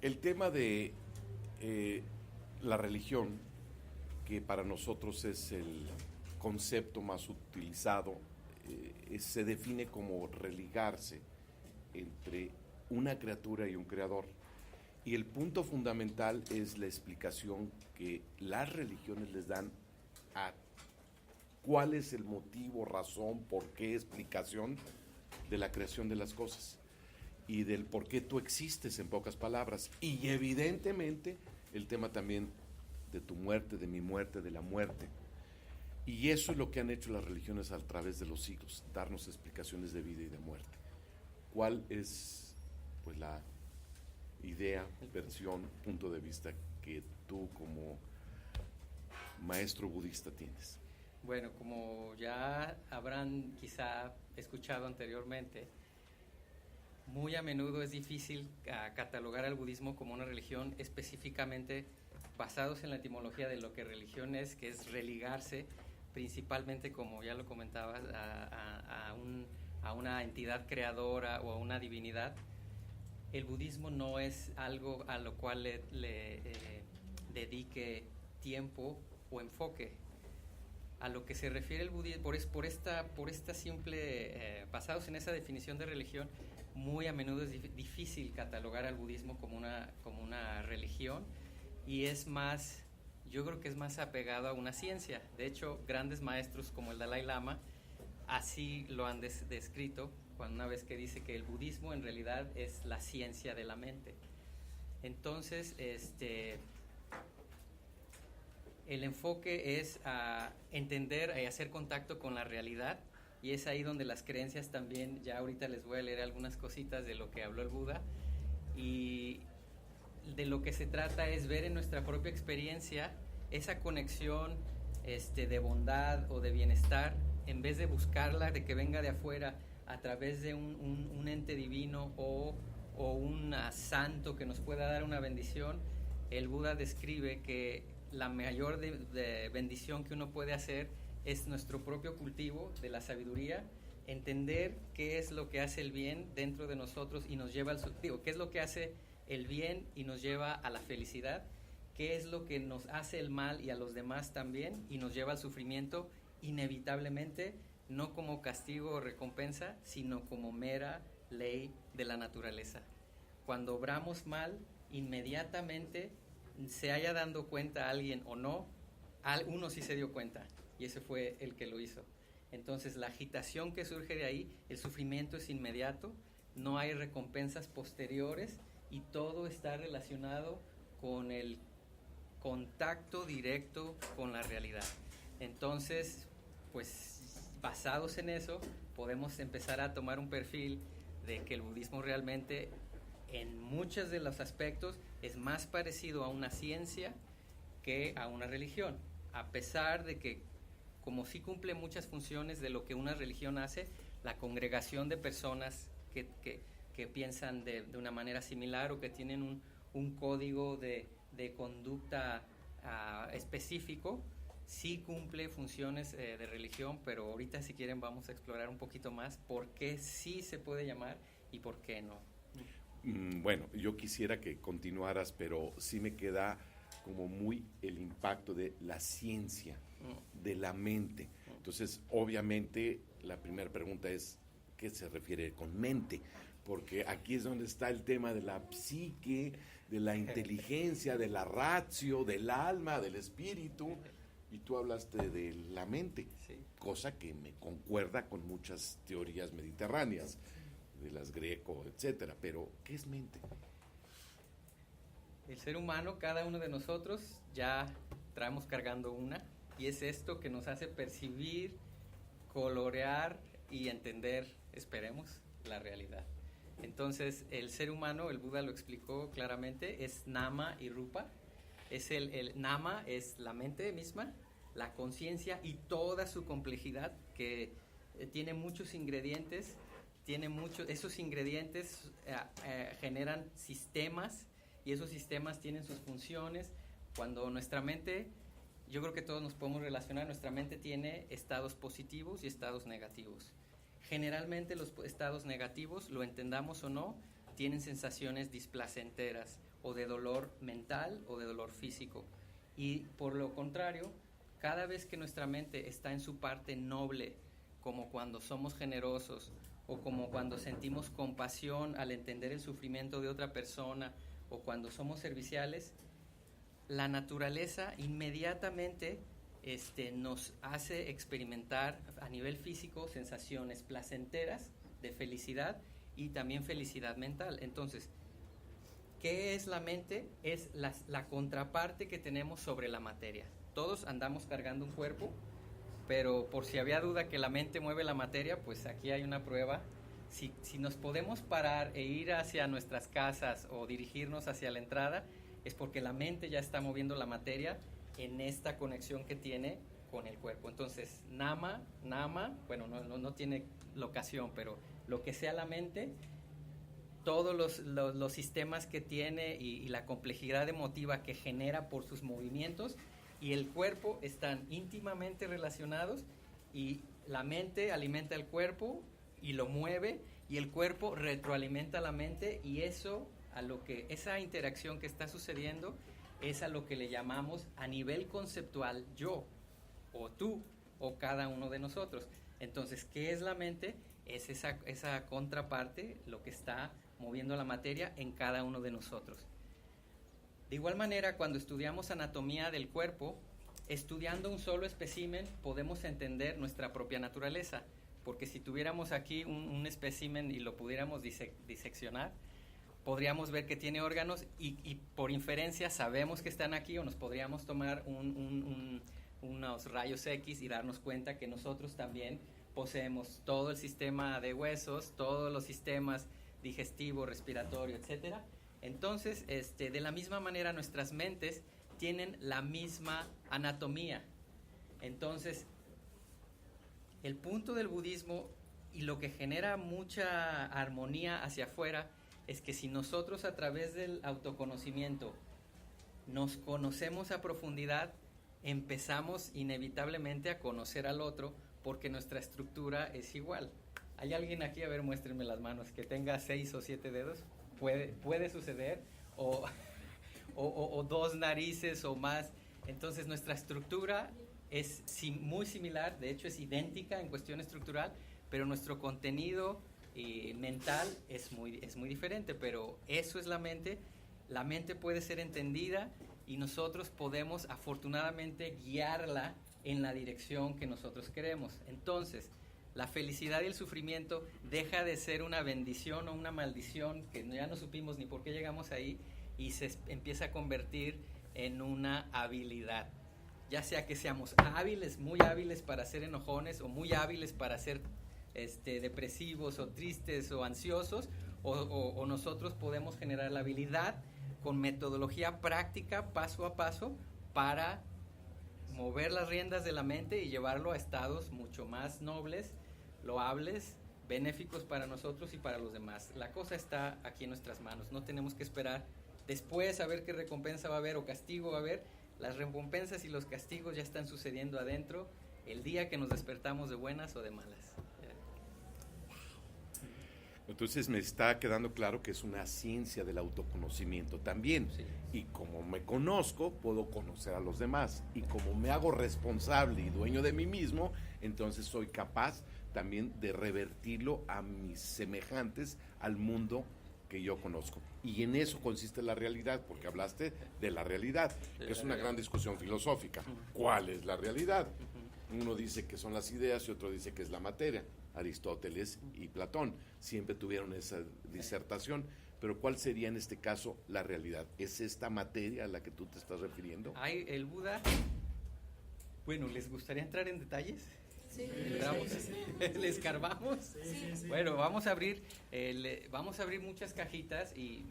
El tema de la religión, que para nosotros es el concepto más utilizado, se define como religarse entre una criatura y un creador. Y el punto fundamental es la explicación que las religiones les dan a cuál es el motivo, razón, por qué, explicación de la creación de las cosas y del por qué tú existes, en pocas palabras. Y evidentemente el tema también de tu muerte, de mi muerte, de la muerte. Y eso es lo que han hecho las religiones a través de los siglos, darnos explicaciones de vida y de muerte. ¿Cuál es pues la idea, versión, punto de vista que tú como maestro budista tienes? Bueno, como ya habrán quizá escuchado anteriormente, muy a menudo es difícil catalogar al budismo como una religión específicamente basados en la etimología de lo que religión es, que es religarse principalmente, como ya lo comentabas, a una entidad creadora o a una divinidad. El budismo no es algo a lo cual le dedique tiempo o enfoque. A lo que se refiere el budismo, por esta simple, basados en esa definición de religión, muy a menudo es difícil catalogar al budismo como una religión, y es más, yo creo que es más apegado a una ciencia. De hecho, grandes maestros como el Dalai Lama así lo han descrito, cuando una vez que dice que el budismo en realidad es la ciencia de la mente. Entonces, el enfoque es a entender y hacer contacto con la realidad, y es ahí donde las creencias también, ya ahorita les voy a leer algunas cositas de lo que habló el Buda, y de lo que se trata es ver en nuestra propia experiencia esa conexión de bondad o de bienestar, en vez de buscarla, de que venga de afuera a través de un ente divino o un santo que nos pueda dar una bendición. El Buda describe que la mayor de bendición que uno puede hacer es nuestro propio cultivo de la sabiduría, entender qué es lo que hace el bien dentro de nosotros y nos lleva qué es lo que hace el bien y nos lleva a la felicidad, qué es lo que nos hace el mal y a los demás también y nos lleva al sufrimiento inevitablemente, no como castigo o recompensa, sino como mera ley de la naturaleza. Cuando obramos mal, inmediatamente, se haya dado cuenta alguien o no, uno sí se dio cuenta, y ese fue el que lo hizo. Entonces la agitación que surge de ahí, el sufrimiento es inmediato, no hay recompensas posteriores, y todo está relacionado con el contacto directo con la realidad. Entonces, pues basados en eso, podemos empezar a tomar un perfil de que el budismo realmente, en muchos de los aspectos, es más parecido a una ciencia que a una religión, a pesar de que, como sí cumple muchas funciones de lo que una religión hace, la congregación de personas que piensan de una manera similar o que tienen un código de conducta específico, sí cumple funciones de religión, pero ahorita, si quieren, vamos a explorar un poquito más por qué sí se puede llamar y por qué no. Bueno, yo quisiera que continuaras, pero sí me queda como muy el impacto de la ciencia, de la mente. Entonces, obviamente, la primera pregunta es, ¿qué se refiere con mente? Porque aquí es donde está el tema de la psique, de la inteligencia, de la ratio, del alma, del espíritu, y tú hablaste de la mente, Sí. cosa que me concuerda con muchas teorías mediterráneas, de las greco, etcétera. Pero, ¿qué es mente? El ser humano, cada uno de nosotros, ya traemos cargando una, y es esto que nos hace percibir, colorear y entender, esperemos, la realidad. Entonces, el ser humano, el Buda lo explicó claramente, es nama y rupa. Es el nama es la mente misma, la conciencia y toda su complejidad, que tiene muchos ingredientes, esos ingredientes generan sistemas, y esos sistemas tienen sus funciones. Cuando nuestra mente, yo creo que todos nos podemos relacionar, nuestra mente tiene estados positivos y estados negativos. Generalmente los estados negativos, lo entendamos o no, tienen sensaciones displacenteras o de dolor mental o de dolor físico. Y por lo contrario, cada vez que nuestra mente está en su parte noble, como cuando somos generosos o como cuando sentimos compasión al entender el sufrimiento de otra persona o cuando somos serviciales, la naturaleza inmediatamente nos hace experimentar a nivel físico sensaciones placenteras de felicidad y también felicidad mental. Entonces, ¿qué es la mente? Es la contraparte que tenemos sobre la materia. Todos andamos cargando un cuerpo, pero por si había duda que la mente mueve la materia, pues aquí hay una prueba. Si nos podemos parar e ir hacia nuestras casas o dirigirnos hacia la entrada, es porque la mente ya está moviendo la materia en esta conexión que tiene con el cuerpo. Entonces, nama, bueno, no tiene locación, pero lo que sea la mente, todos los sistemas que tiene y la complejidad emotiva que genera por sus movimientos y el cuerpo están íntimamente relacionados, y la mente alimenta el cuerpo y lo mueve, y el cuerpo retroalimenta la mente, y esa interacción que está sucediendo es a lo que le llamamos a nivel conceptual yo, o tú, o cada uno de nosotros. Entonces, ¿qué es la mente? Es esa contraparte, lo que está moviendo la materia en cada uno de nosotros. De igual manera, cuando estudiamos anatomía del cuerpo, estudiando un solo espécimen podemos entender nuestra propia naturaleza, porque si tuviéramos aquí un espécimen y lo pudiéramos diseccionar, podríamos ver que tiene órganos y por inferencia sabemos que están aquí, o nos podríamos tomar unos rayos X y darnos cuenta que nosotros también poseemos todo el sistema de huesos, todos los sistemas digestivo, respiratorio, etcétera. Entonces, de la misma manera, nuestras mentes tienen la misma anatomía. Entonces, el punto del budismo y lo que genera mucha armonía hacia afuera es que si nosotros a través del autoconocimiento nos conocemos a profundidad, empezamos inevitablemente a conocer al otro, porque nuestra estructura es igual. ¿Hay alguien aquí? A ver, muéstrenme las manos, que tenga 6 o 7 dedos. Puede suceder, o 2 narices o más. Entonces nuestra estructura es muy similar, de hecho es idéntica en cuestión estructural, pero nuestro contenido mental es muy diferente. Pero eso es la mente. La mente puede ser entendida y nosotros podemos afortunadamente guiarla en la dirección que nosotros queremos. Entonces, la felicidad y el sufrimiento deja de ser una bendición o una maldición que ya no supimos ni por qué llegamos ahí, y se empieza a convertir en una habilidad. Ya sea que seamos muy hábiles para ser enojones, o muy hábiles para ser depresivos o tristes o ansiosos, o nosotros podemos generar la habilidad con metodología práctica, paso a paso, para mover las riendas de la mente y llevarlo a estados mucho más nobles, loables, benéficos para nosotros y para los demás. La cosa está aquí en nuestras manos. No tenemos que esperar después a ver qué recompensa va a haber o castigo va a haber. Las recompensas y los castigos ya están sucediendo adentro el día que nos despertamos de buenas o de malas. Entonces me está quedando claro que es una ciencia del autoconocimiento también. Sí. Y como me conozco, puedo conocer a los demás. Y como me hago responsable y dueño de mí mismo, entonces soy capaz también de revertirlo a mis semejantes, al mundo que yo conozco. Y en eso consiste la realidad, porque hablaste de la realidad, que es una gran discusión filosófica. ¿Cuál es la realidad? Uno dice que son las ideas y otro dice que es la materia. Aristóteles y Platón siempre tuvieron esa disertación, pero ¿cuál sería en este caso la realidad? ¿Es esta materia a la que tú te estás refiriendo? El Buda, bueno, ¿les gustaría entrar en detalles? Sí. ¿Le escarbamos? Sí. Bueno, vamos a abrir muchas cajitas y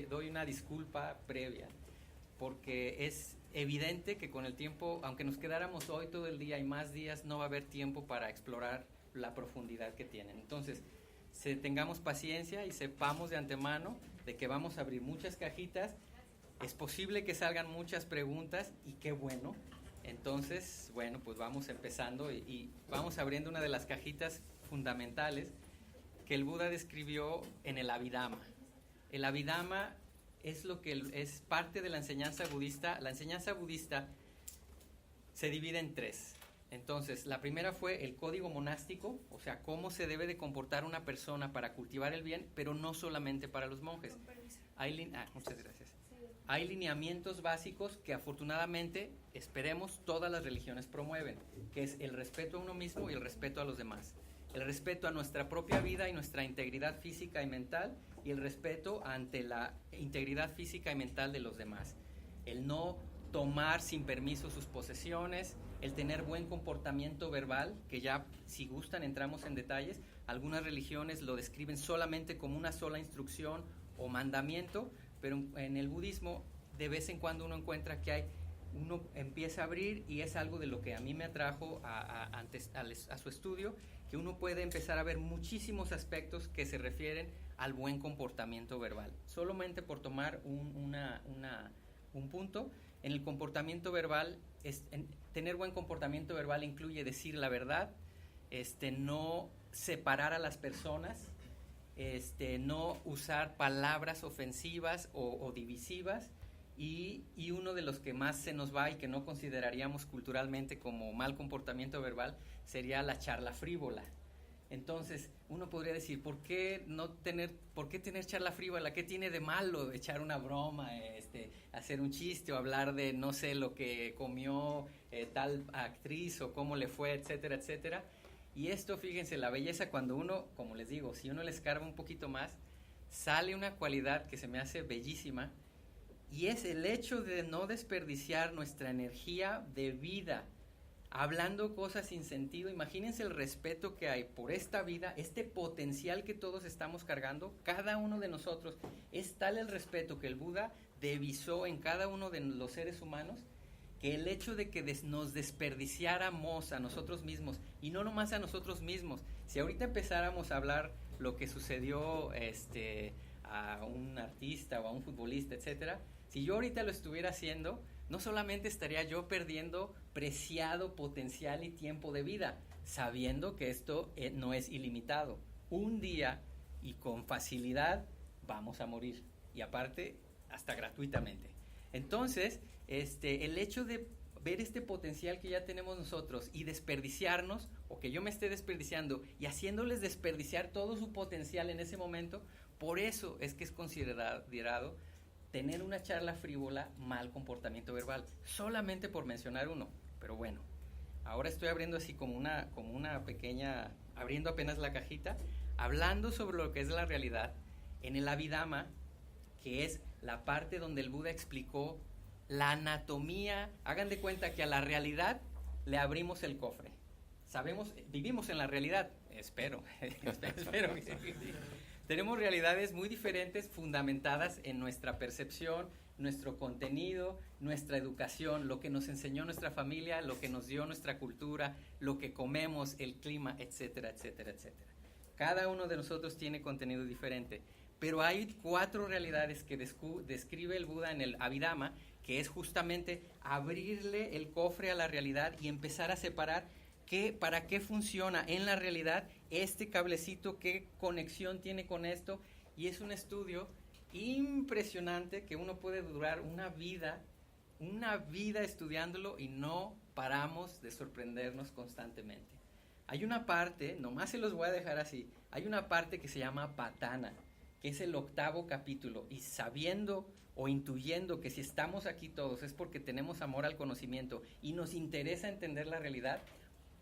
doy una disculpa previa, porque es evidente que con el tiempo, aunque nos quedáramos hoy todo el día y más días, no va a haber tiempo para explorar la profundidad que tienen. Entonces, tengamos paciencia y sepamos de antemano de que vamos a abrir muchas cajitas. Es posible que salgan muchas preguntas, y qué bueno. Entonces, bueno, pues vamos empezando y vamos abriendo una de las cajitas fundamentales, que el Buda describió en el Abhidhamma. El Abhidhamma es lo que es parte de la enseñanza budista. La enseñanza budista se divide en 3. Entonces, la primera fue el código monástico, o sea, cómo se debe de comportar una persona para cultivar el bien, pero no solamente para los monjes. Muchas gracias. Hay lineamientos básicos que afortunadamente, esperemos, todas las religiones promueven, que es el respeto a uno mismo y el respeto a los demás. El respeto a nuestra propia vida y nuestra integridad física y mental, y el respeto ante la integridad física y mental de los demás. El no tomar sin permiso sus posesiones, el tener buen comportamiento verbal, que ya si gustan entramos en detalles. Algunas religiones lo describen solamente como una sola instrucción o mandamiento, pero en el budismo de vez en cuando uno encuentra que uno empieza a abrir, y es algo de lo que a mí me atrajo a su estudio, que uno puede empezar a ver muchísimos aspectos que se refieren al buen comportamiento verbal. Solamente por tomar un punto, en el comportamiento verbal, tener buen comportamiento verbal incluye decir la verdad, no separar a las personas, no usar palabras ofensivas o divisivas, y uno de los que más se nos va y que no consideraríamos culturalmente como mal comportamiento verbal sería la charla frívola. Entonces, uno podría decir, ¿por qué tener charla frívola? ¿Qué tiene de malo echar una broma, hacer un chiste o hablar de, no sé, lo que comió tal actriz o cómo le fue, etcétera, etcétera? Y esto, fíjense, la belleza, cuando uno, como les digo, si uno le escarba un poquito más, sale una cualidad que se me hace bellísima, y es el hecho de no desperdiciar nuestra energía de vida hablando cosas sin sentido. Imagínense el respeto que hay por esta vida, este potencial que todos estamos cargando, cada uno de nosotros. Es tal el respeto que el Buda divisó en cada uno de los seres humanos, que el hecho de que nos desperdiciáramos a nosotros mismos, y no nomás a nosotros mismos. Si ahorita empezáramos a hablar lo que sucedió a un artista o a un futbolista, etcétera, si yo ahorita lo estuviera haciendo, no solamente estaría yo perdiendo preciado potencial y tiempo de vida, sabiendo que esto no es ilimitado. Un día y con facilidad vamos a morir, y aparte hasta gratuitamente. Entonces, el hecho de ver este potencial que ya tenemos nosotros y desperdiciarnos, o que yo me esté desperdiciando y haciéndoles desperdiciar todo su potencial en ese momento, por eso es que es considerado tener una charla frívola mal comportamiento verbal, solamente por mencionar uno. Pero bueno, ahora estoy abriendo así como una pequeña, abriendo apenas la cajita, hablando sobre lo que es la realidad. En el Abhidhamma, que es la parte donde el Buda explicó la anatomía, hagan de cuenta que a la realidad le abrimos el cofre. Vivimos en la realidad, espero que tenemos realidades muy diferentes, fundamentadas en nuestra percepción, nuestro contenido, nuestra educación, lo que nos enseñó nuestra familia, lo que nos dio nuestra cultura, lo que comemos, el clima, etcétera, etcétera, etcétera. Cada uno de nosotros tiene contenido diferente, pero hay 4 realidades que describe el Buda en el Abhidhamma, que es justamente abrirle el cofre a la realidad y empezar a separar para qué funciona en la realidad este cablecito, qué conexión tiene con esto. Y es un estudio impresionante que uno puede durar una vida estudiándolo, y no paramos de sorprendernos constantemente. Hay una parte, nomás se los voy a dejar así, hay una parte que se llama Patana, que es el 8º capítulo, y sabiendo o intuyendo que si estamos aquí todos es porque tenemos amor al conocimiento y nos interesa entender la realidad,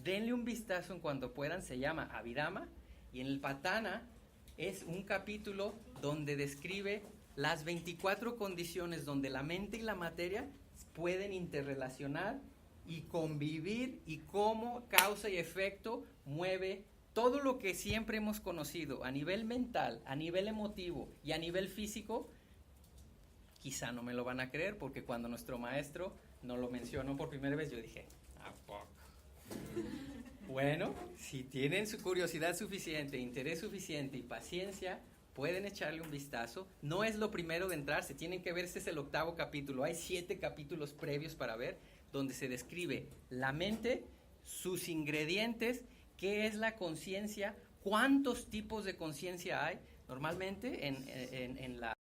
denle un vistazo en cuanto puedan. Se llama Abhidhamma, y en el Patana es un capítulo donde describe las 24 condiciones donde la mente y la materia pueden interrelacionar y convivir, y cómo causa y efecto mueve todo lo que siempre hemos conocido a nivel mental, a nivel emotivo y a nivel físico. Quizá no me lo van a creer, porque cuando nuestro maestro nos lo mencionó por primera vez, yo dije, ¿a poco? Bueno, si tienen su curiosidad suficiente, interés suficiente y paciencia, pueden echarle un vistazo. No es lo primero de entrar, se tienen que ver. Este es el 8º capítulo. Hay 7 capítulos previos para ver, donde se describe la mente, sus ingredientes, qué es la conciencia, ¿Cuántos tipos de conciencia hay? Normalmente en la